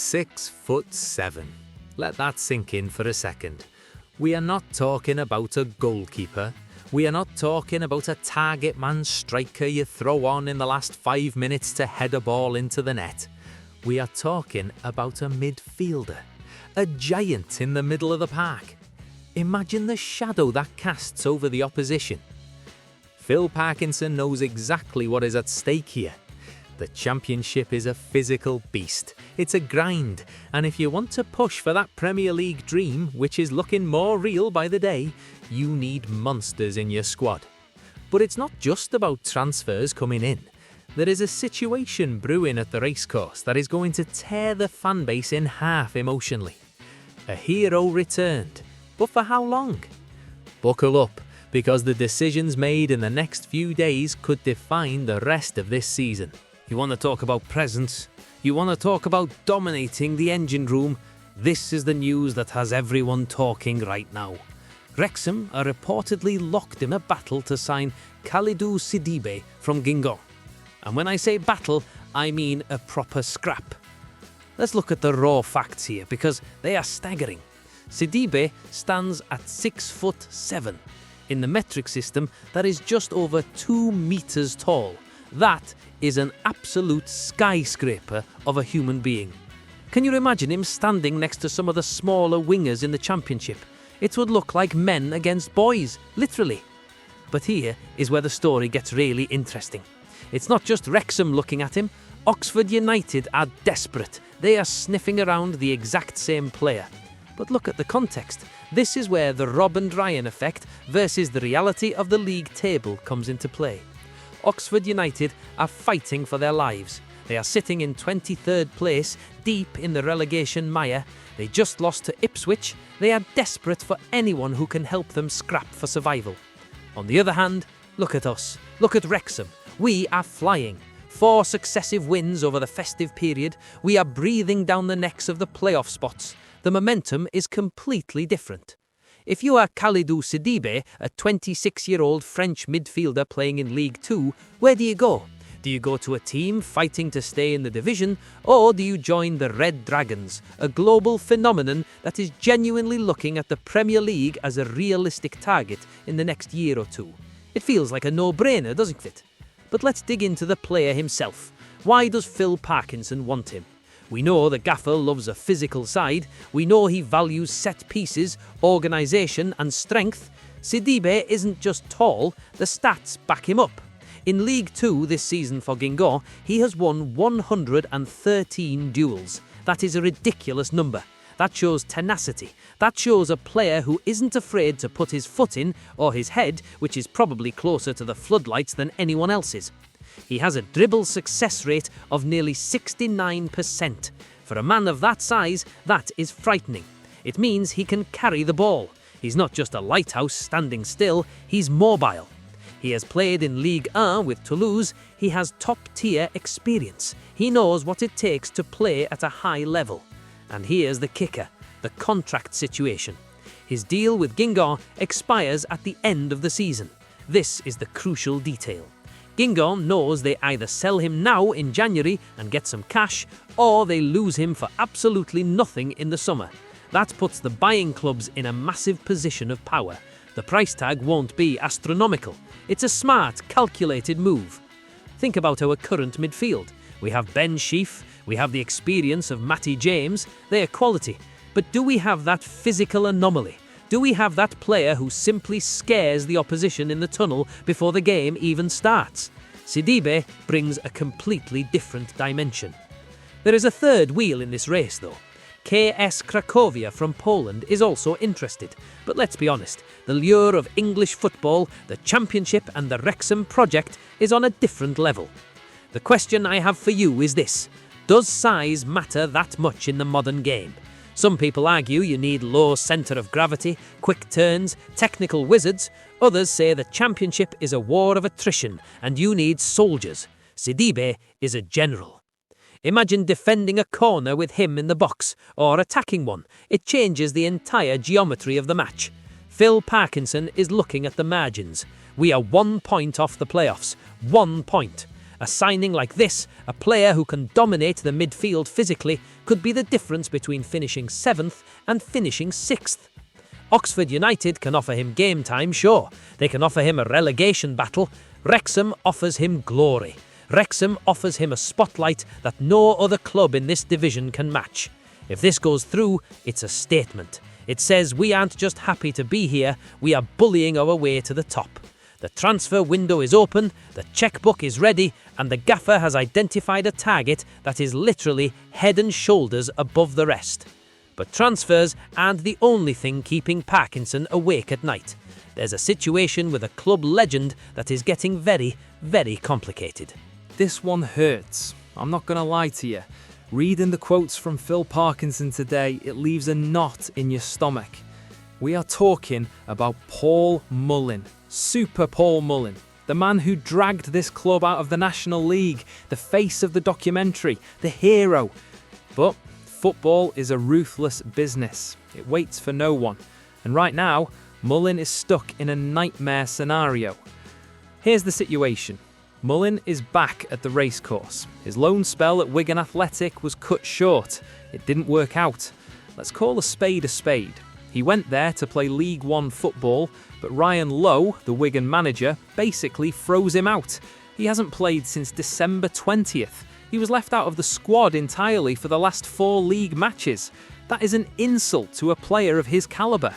6'7". Let that sink in for a second. We are not talking about a goalkeeper. We are not talking about a target man striker you throw on in the last 5 minutes to head a ball into the net. We are talking about a midfielder, a giant in the middle of the park. Imagine the shadow that casts over the opposition. Phil Parkinson knows exactly what is at stake here. The Championship is a physical beast. It's a grind, and if you want to push for that Premier League dream, which is looking more real by the day, you need monsters in your squad. But it's not just about transfers coming in. There is a situation brewing at the Racecourse that is going to tear the fanbase in half emotionally. A hero returned, but for how long? Buckle up, because the decisions made in the next few days could define the rest of this season. You want to talk about presence? You want to talk about dominating the engine room? This is the news that has everyone talking right now. Wrexham are reportedly locked in a battle to sign Kalidou Sidibe from Guingamp. And when I say battle, I mean a proper scrap. Let's look at the raw facts here, because they are staggering. Sidibe stands at 6'7". In the metric system, that is just over 2 meters tall. That is an absolute skyscraper of a human being. Can you imagine him standing next to some of the smaller wingers in the Championship? It would look like men against boys, literally. But here is where the story gets really interesting. It's not just Wrexham looking at him. Oxford United are desperate. They are sniffing around the exact same player. But look at the context. This is where the Rob and Ryan effect versus the reality of the league table comes into play. Oxford United are fighting for their lives. They are sitting in 23rd place, deep in the relegation mire. They just lost to Ipswich. They are desperate for anyone who can help them scrap for survival. On the other hand, look at us. Look at Wrexham. We are flying. 4 successive wins over the festive period. We are breathing down the necks of the playoff spots. The momentum is completely different. If you are Kalidou Sidibe, a 26-year-old French midfielder playing in League 2, where do you go? Do you go to a team fighting to stay in the division, or do you join the Red Dragons, a global phenomenon that is genuinely looking at the Premier League as a realistic target in the next year or two? It feels like a no-brainer, doesn't it? But let's dig into the player himself. Why does Phil Parkinson want him? We know the Gaffer loves a physical side. We know he values set pieces, organisation and strength. Sidibe isn't just tall, the stats back him up. In League 2 this season for Guingamp, he has won 113 duels. That is a ridiculous number. That shows tenacity. That shows a player who isn't afraid to put his foot in, or his head, which is probably closer to the floodlights than anyone else's. He has a dribble success rate of nearly 69%. For a man of that size, that is frightening. It means he can carry the ball. He's not just a lighthouse standing still, he's mobile. He has played in Ligue 1 with Toulouse. He has top-tier experience. He knows what it takes to play at a high level. And here's the kicker, the contract situation. His deal with Guingamp expires at the end of the season. This is the crucial detail. Guingamp knows they either sell him now in January and get some cash, or they lose him for absolutely nothing in the summer. That puts the buying clubs in a massive position of power. The price tag won't be astronomical. It's a smart, calculated move. Think about our current midfield. We have Ben Sheaf, we have the experience of Matty James, they are quality. But do we have that physical anomaly? Do we have that player who simply scares the opposition in the tunnel before the game even starts? Sidibe brings a completely different dimension. There is a third wheel in this race though. KS Cracovia from Poland is also interested, but let's be honest, the lure of English football, the Championship and the Wrexham project is on a different level. The question I have for you is this: does size matter that much in the modern game? Some people argue you need low centre of gravity, quick turns, technical wizards. Others say the Championship is a war of attrition and you need soldiers. Sidibe is a general. Imagine defending a corner with him in the box, or attacking one. It changes the entire geometry of the match. Phil Parkinson is looking at the margins. We are 1 point off the playoffs. 1 point. A signing like this, a player who can dominate the midfield physically, could be the difference between finishing 7th and finishing 6th. Oxford United can offer him game time, sure. They can offer him a relegation battle. Wrexham offers him glory. Wrexham offers him a spotlight that no other club in this division can match. If this goes through, it's a statement. It says we aren't just happy to be here, we are bullying our way to the top. The transfer window is open, the checkbook is ready, and the Gaffer has identified a target that is literally head and shoulders above the rest. But transfers aren't the only thing keeping Parkinson awake at night. There's a situation with a club legend that is getting very, very complicated. This one hurts. I'm not going to lie to you. Reading the quotes from Phil Parkinson today, it leaves a knot in your stomach. We are talking about Paul Mullin. Super Paul Mullin, the man who dragged this club out of the National League, the face of the documentary, the hero. But football is a ruthless business. It waits for no one. And right now, Mullin is stuck in a nightmare scenario. Here's the situation. Mullin is back at the Racecourse. His loan spell at Wigan Athletic was cut short. It didn't work out. Let's call a spade a spade. He went there to play League One football, but Ryan Lowe, the Wigan manager, basically froze him out. He hasn't played since December 20th. He was left out of the squad entirely for the last 4 league matches. That is an insult to a player of his calibre.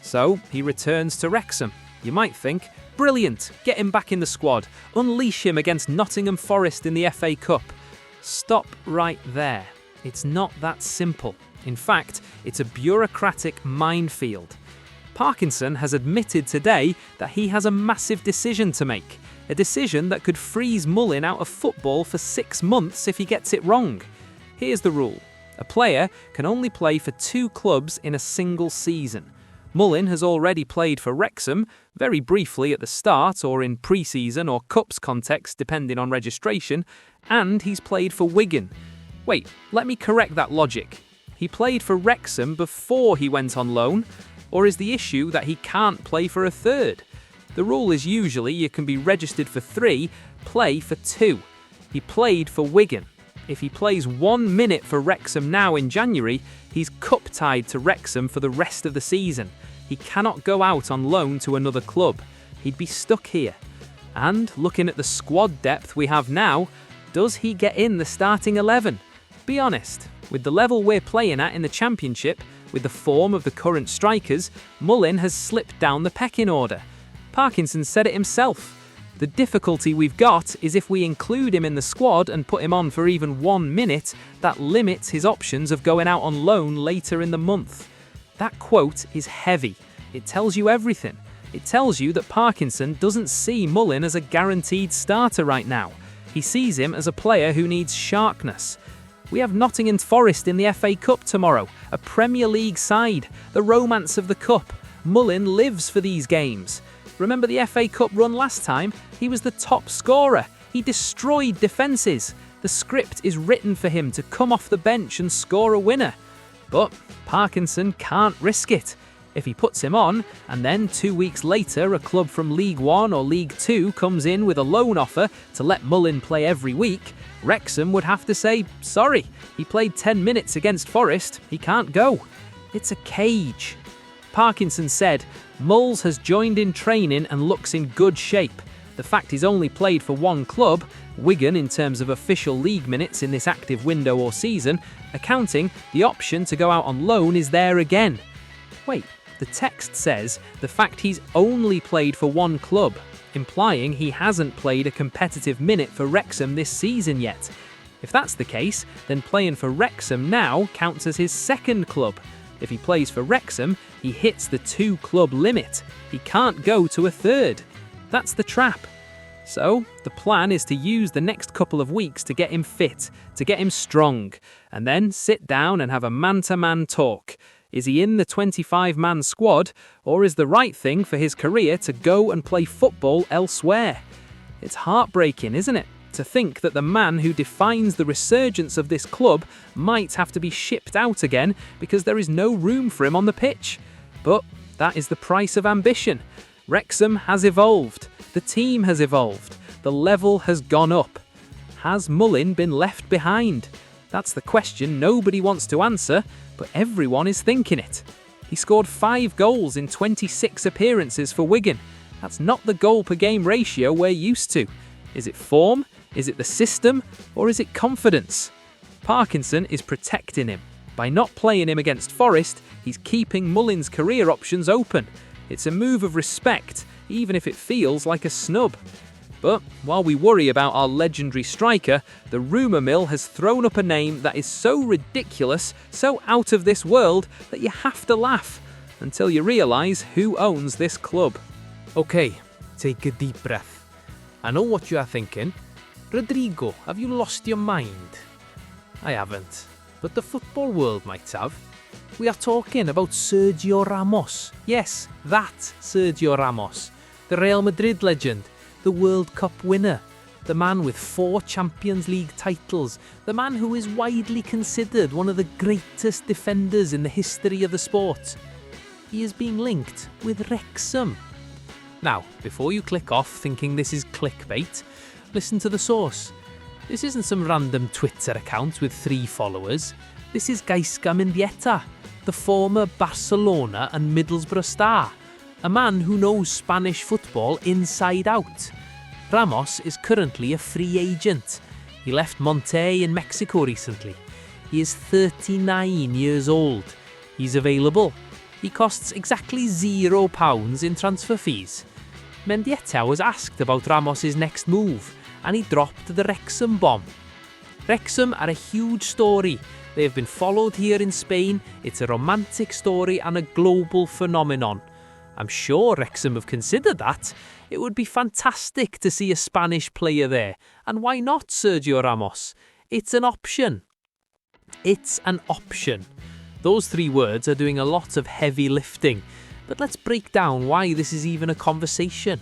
So he returns to Wrexham. You might think, brilliant, get him back in the squad, unleash him against Nottingham Forest in the FA Cup. Stop right there. It's not that simple. In fact, it's a bureaucratic minefield. Parkinson has admitted today that he has a massive decision to make, a decision that could freeze Mullin out of football for 6 months if he gets it wrong. Here's the rule. A player can only play for 2 clubs in a single season. Mullin has already played for Wrexham, very briefly at the start or in pre-season or Cups context depending on registration, and he's played for Wigan. Wait, let me correct that logic. He played for Wrexham before he went on loan, or is the issue that he can't play for a third? The rule is usually you can be registered for 3, play for 2. He played for Wigan. If he plays 1 minute for Wrexham now in January, he's cup-tied to Wrexham for the rest of the season. He cannot go out on loan to another club. He'd be stuck here. And looking at the squad depth we have now, does he get in the starting 11? Be honest, with the level we're playing at in the Championship, with the form of the current strikers, Mullin has slipped down the pecking order. Parkinson said it himself. The difficulty we've got is if we include him in the squad and put him on for even 1 minute, that limits his options of going out on loan later in the month. That quote is heavy. It tells you everything. It tells you that Parkinson doesn't see Mullin as a guaranteed starter right now. He sees him as a player who needs sharpness. We have Nottingham Forest in the FA Cup tomorrow, a Premier League side, the romance of the Cup. Mullin lives for these games. Remember the FA Cup run last time? He was the top scorer. He destroyed defences. The script is written for him to come off the bench and score a winner. But Parkinson can't risk it. If he puts him on, and then 2 weeks later a club from League One or League Two comes in with a loan offer to let Mullin play every week, Wrexham would have to say, sorry, he played 10 minutes against Forest, he can't go. It's a cage. Parkinson said, Mulls has joined in training and looks in good shape. The fact he's only played for 1 club, Wigan in terms of official league minutes in this active window or season, accounting, the option to go out on loan is there again. Wait, the text says the fact he's only played for 1 club, implying he hasn't played a competitive minute for Wrexham this season yet. If that's the case, then playing for Wrexham now counts as his 2nd club. If he plays for Wrexham, he hits the 2 club limit. He can't go to a 3rd. That's the trap. So, the plan is to use the next couple of weeks to get him fit, to get him strong, and then sit down and have a man-to-man talk. Is he in the 25-man squad, or is the right thing for his career to go and play football elsewhere? It's heartbreaking, isn't it, to think that the man who defines the resurgence of this club might have to be shipped out again because there is no room for him on the pitch. But that is the price of ambition. Wrexham has evolved. The team has evolved. The level has gone up. Has Mullin been left behind? That's the question nobody wants to answer, but everyone is thinking it. He scored 5 goals in 26 appearances for Wigan. That's not the goal per game ratio we're used to. Is it form? Is it the system? Or is it confidence? Parkinson is protecting him. By not playing him against Forest, he's keeping Mullin's career options open. It's a move of respect, even if it feels like a snub. But while we worry about our legendary striker, the rumour mill has thrown up a name that is so ridiculous, so out of this world, that you have to laugh until you realise who owns this club. Okay, take a deep breath. I know what you are thinking. Rodrigo, have you lost your mind? I haven't, but the football world might have. We are talking about Sergio Ramos. Yes, that Sergio Ramos. The Real Madrid legend, the World Cup winner, the man with 4 Champions League titles, the man who is widely considered one of the greatest defenders in the history of the sport. He is being linked with Wrexham. Now, before you click off thinking this is clickbait, listen to the source. This isn't some random Twitter account with 3 followers. This is Gaisca Mendieta, the former Barcelona and Middlesbrough star, a man who knows Spanish football inside out. Ramos is currently a free agent. He left Monterrey in Mexico recently. He is 39 years old. He's available. He costs exactly £0 in transfer fees. Mendieta was asked about Ramos's next move, and he dropped the Wrexham bomb. Wrexham are a huge story. They have been followed here in Spain. It's a romantic story and a global phenomenon. I'm sure Wrexham have considered that. It would be fantastic to see a Spanish player there. And why not Sergio Ramos? It's an option. It's an option. Those 3 words are doing a lot of heavy lifting. But let's break down why this is even a conversation.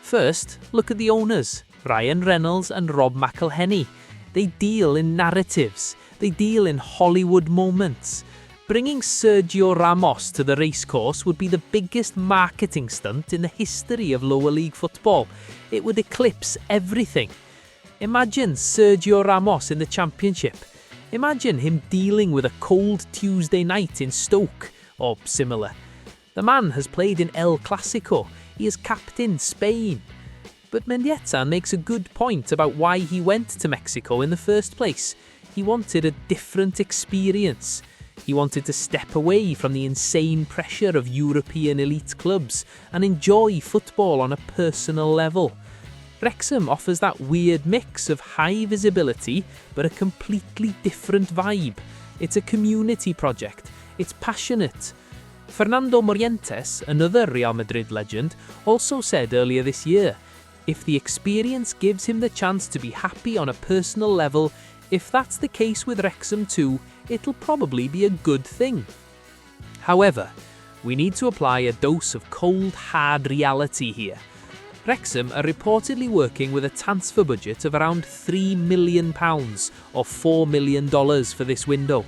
First, look at the owners, Ryan Reynolds and Rob McElhenney. They deal in narratives. They deal in Hollywood moments. Bringing Sergio Ramos to the Racecourse would be the biggest marketing stunt in the history of lower league football. It would eclipse everything. Imagine Sergio Ramos in the Championship. Imagine him dealing with a cold Tuesday night in Stoke, or similar. The man has played in El Clasico. He has captained Spain. But Mendieta makes a good point about why he went to Mexico in the first place. He wanted a different experience. He wanted to step away from the insane pressure of European elite clubs and enjoy football on a personal level. Wrexham offers that weird mix of high visibility but a completely different vibe. It's a community project. It's passionate. Fernando Morientes, another Real Madrid legend, also said earlier this year, if the experience gives him the chance to be happy on a personal level, if that's the case with Wrexham too, it'll probably be a good thing. However, we need to apply a dose of cold, hard reality here. Wrexham are reportedly working with a transfer budget of around £3 million or $4 million for this window.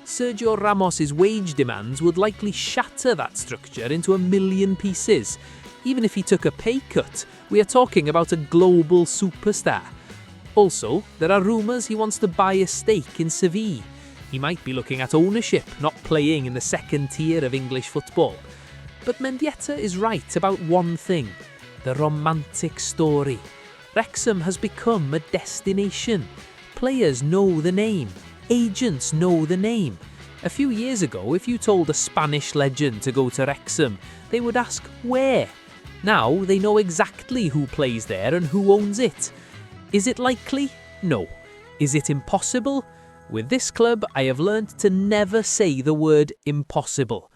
Sergio Ramos's wage demands would likely shatter that structure into a million pieces. Even if he took a pay cut, we are talking about a global superstar. Also, there are rumours he wants to buy a stake in Sevilla. He might be looking at ownership, not playing in the second tier of English football. But Mendieta is right about one thing, the romantic story. Wrexham has become a destination. Players know the name. Agents know the name. A few years ago, if you told a Spanish legend to go to Wrexham, they would ask where. Now they know exactly who plays there and who owns it. Is it likely? No. Is it impossible? With this club, I have learnt to never say the word impossible.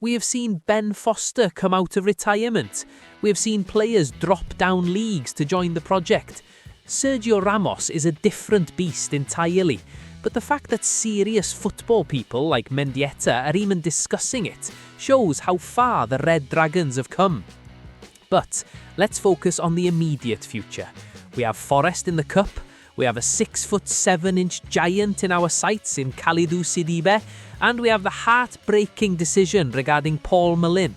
We have seen Ben Foster come out of retirement. We have seen players drop down leagues to join the project. Sergio Ramos is a different beast entirely. But the fact that serious football people like Mendieta are even discussing it shows how far the Red Dragons have come. But let's focus on the immediate future. We have Forest in the Cup. We have a 6'7" giant in our sights in Kalidou Sidibe. And we have the heartbreaking decision regarding Paul Mullin.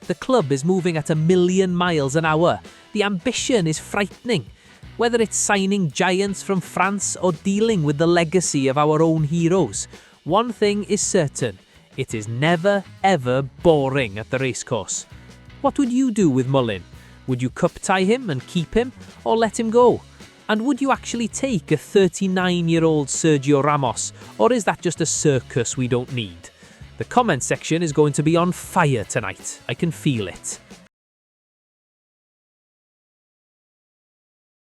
The club is moving at 1,000,000 miles an hour. The ambition is frightening. Whether it's signing giants from France or dealing with the legacy of our own heroes, one thing is certain, it is never ever boring at the racecourse. What would you do with Mullin? Would you cup tie him and keep him, or let him go? And would you actually take a 39-year-old Sergio Ramos, or is that just a circus we don't need? The comment section is going to be on fire tonight. I can feel it.